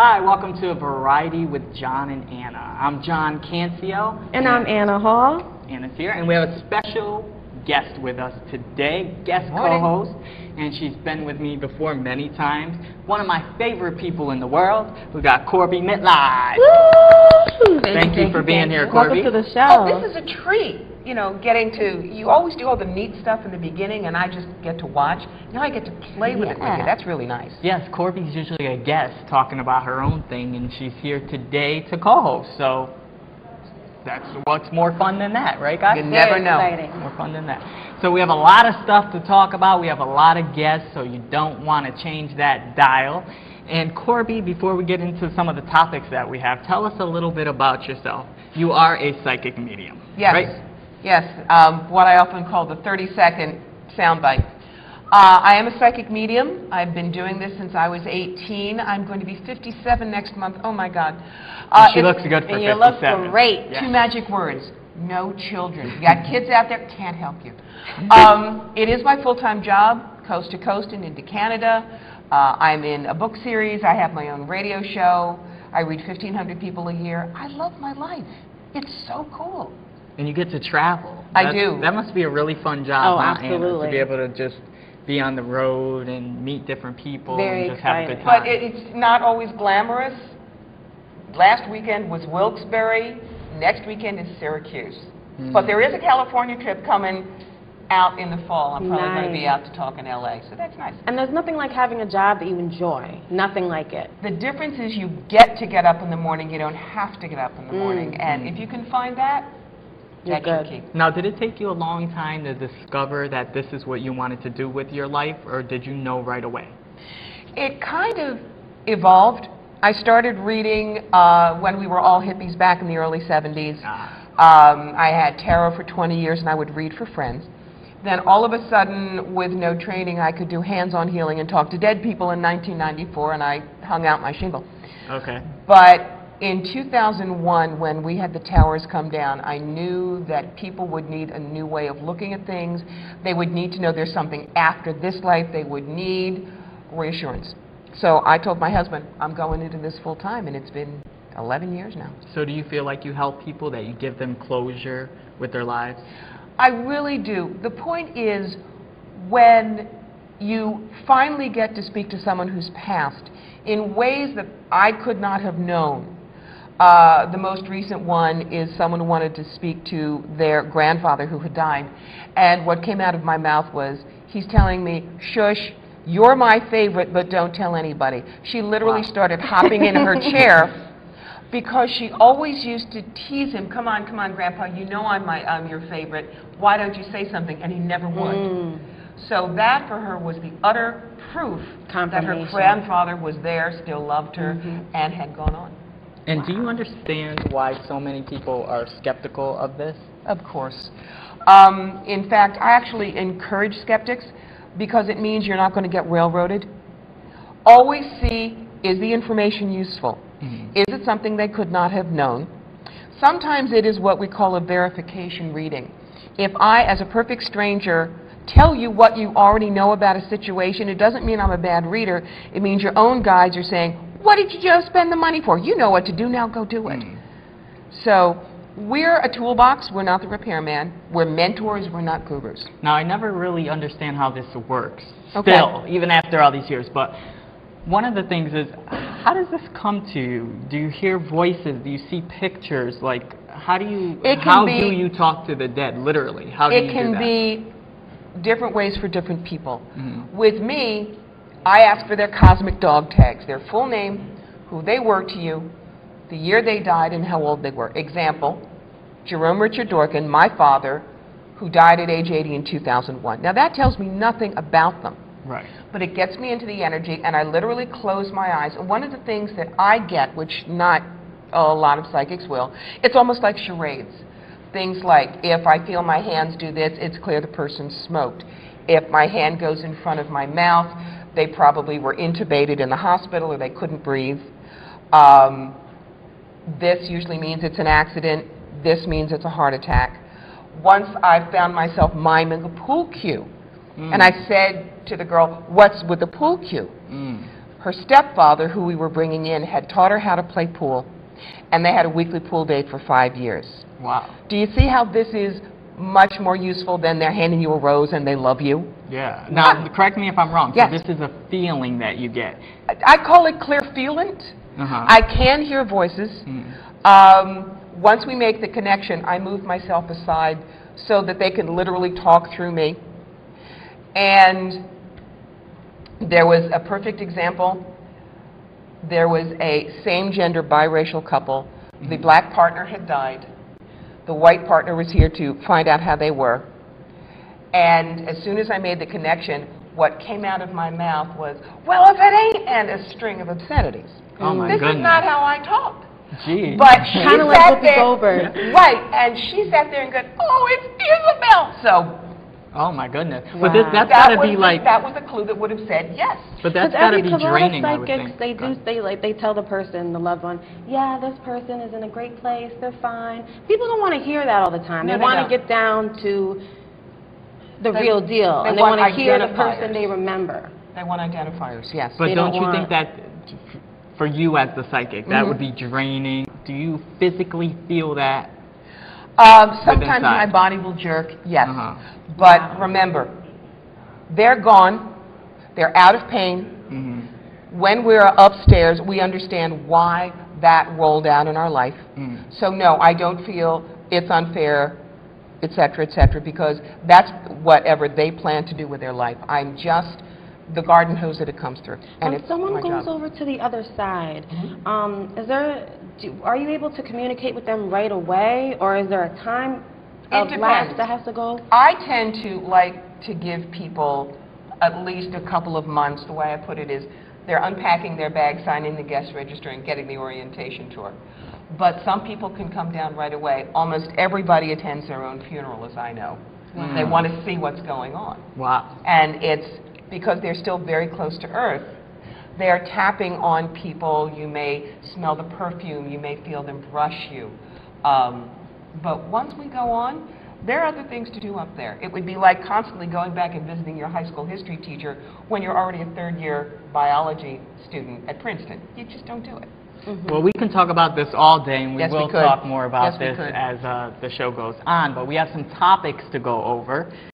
Hi, welcome to Variety with John and Anna. I'm John Cancio. And I'm Anna Hall. Anna's here, and we have a special guest with us today, guest co-host, and she's been with me before many times. One of my favorite people in the world. We've got Corbie Mitleid. Woo! Thank you for being here, Corbie. Welcome to the show. Oh, this is a treat. You know, you always do all the neat stuff in the beginning, and I just get to watch. Now I get to play with it with you. That's really nice. Yes, Corbie's usually a guest talking about her own thing, and she's here today to co-host. So that's what's more fun than that, right, guys? You never know. Exciting. More fun than that. So we have a lot of stuff to talk about. We have a lot of guests, so you don't want to change that dial. And Corbie, before we get into some of the topics that we have, tell us a little bit about yourself. You are a psychic medium, Yes. right? Yes. What I often call the 30-second soundbite. I am a psychic medium. I've been doing this since I was 18. I'm going to be 57 next month. Oh, my God. She looks good for 57. And you look great. Yeah. Two magic words. No children. You got kids out there, can't help you. It is my full-time job, coast to coast and into Canada. I'm in a book series. I have my own radio show. I read 1,500 people a year. I love my life. It's so cool. And you get to travel. I do. That must be a really fun job, Oh, huh, absolutely. Anna, to be able to just be on the road and meet different people Very and just have a good exciting. time. But it's not always glamorous. Last weekend was Wilkes-Barre. Next weekend is Syracuse. But there is a California trip coming out in the fall. I'm probably going to be out to talk in L.A., so that's nice. And there's nothing like having a job that you enjoy. Nothing like it. The difference is you get to get up in the morning. You don't have to get up in the morning. And if you can find that, You're that's your good. key. Now, did it take you a long time to discover that this is what you wanted to do with your life, or did you know right away? It kind of evolved. I started reading when we were all hippies back in the early 70s. I had tarot for 20 years, and I would read for friends. Then all of a sudden, with no training, I could do hands-on healing and talk to dead people in 1994, and I hung out my shingle. Okay. But in 2001, when we had the towers come down, I knew that people would need a new way of looking at things. They would need to know there's something after this life. They would need reassurance. So I told my husband, I'm going into this full time, and it's been 11 years now. So do you feel like you help people, that you give them closure with their lives? I really do. The point is, when you finally get to speak to someone who's passed in ways that I could not have known. The most recent one is someone who wanted to speak to their grandfather who had died. And what came out of my mouth was, he's telling me, shush, you're my favorite, but don't tell anybody. She literally started hopping in her chair because she always used to tease him, come on, Grandpa, you know I'm your favorite. Why don't you say something? And he never would. So that for her was the utter proof that her grandfather was there, still loved her, and had gone on. And do you understand why so many people are skeptical of this? Of course. In fact, I actually encourage skeptics because it means you're not going to get railroaded. Always see, is the information useful? Is it something they could not have known? Sometimes it is what we call a verification reading. If I, as a perfect stranger, tell you what you already know about a situation, it doesn't mean I'm a bad reader. It means your own guides are saying, what did you just spend the money for? You know what to do, now go do it. So we're a toolbox, we're not the repairman. We're mentors, we're not gurus. Now, I never really understand how this works, Okay. still, even after all these years. But one of the things is, how does this come to you? Do you hear voices? Do you see pictures? Like, how do you talk to the dead, literally? How do you do that? It can be different ways for different people. With me, I ask for their cosmic dog tags, their full name, who they were to you, the year they died, and how old they were. Example, Jerome Richard Dorkin, my father, who died at age 80 in 2001. Now that tells me nothing about them. Right. But it gets me into the energy, and I literally close my eyes. And one of the things that I get, which not a lot of psychics will, it's almost like charades. Things like, if I feel my hands do this, it's clear the person smoked. If my hand goes in front of my mouth, they probably were intubated in the hospital or they couldn't breathe. This usually means it's an accident. This means it's a heart attack. Once I found myself miming a pool cue, and I said to the girl, what's with the pool cue? her stepfather, who we were bringing in, had taught her how to play pool, and they had a weekly pool date for 5 years. Wow. Do you see how this is much more useful than they're handing you a rose and they love you? Yeah. Now, correct me if I'm wrong. Yes. So this is a feeling that you get. I call it clairvoyant. I can hear voices. Once we make the connection, I move myself aside so that they can literally talk through me. And there was a perfect example. There was a same-gender biracial couple. The black partner had died. The white partner was here to find out how they were. And as soon as I made the connection, what came out of my mouth was, well, if it ain't, and a string of obscenities. Oh my This goodness. is not how I talk. Gee. But she Kind of like sat Whoopi there, Goldberg. right, and she sat there and go, oh, it's Isabel. So Oh my goodness. Wow. But that's that got to was be the, like. that was a clue that would have said yes. But that's Because got to be draining, I would psychics, think. they tell the person, the loved one, yeah, this person is in a great place, they're fine. People don't want to hear that all the time. No, they they want don't. to get down to the real deal, they and they want want to hear the identifiers. person they remember. They want identifiers, yes. But They don't don't you think want- that, for you as the psychic, that would be draining? Do you physically feel that? Sometimes my inside? body will jerk, yes. Wow. But remember, they're gone. They're out of pain. When we're upstairs, we understand why that rolled out in our life. So no, I don't feel it's unfair, et cetera, because that's whatever they plan to do with their life. I'm just the garden hose that it comes through. And When it's someone my goes job. over to the other side, are you able to communicate with them right away, or is there a time of It lapse depends. that has to go? I tend to like to give people at least a couple of months. The way I put it is they're unpacking their bags, signing the guest register, and getting the orientation tour. But some people can come down right away. Almost everybody attends their own funeral, as I know. They want to see what's going on. Wow. And it's because they're still very close to Earth. They're tapping on people. You may smell the perfume. You may feel them brush you. But once we go on, there are other things to do up there. It would be like constantly going back and visiting your high school history teacher when you're already a third-year biology student at Princeton. You just don't do it. Well, we can talk about this all day, and we Yes, we will could. talk more about Yes, we this could. as the show goes on. But we have some topics to go over.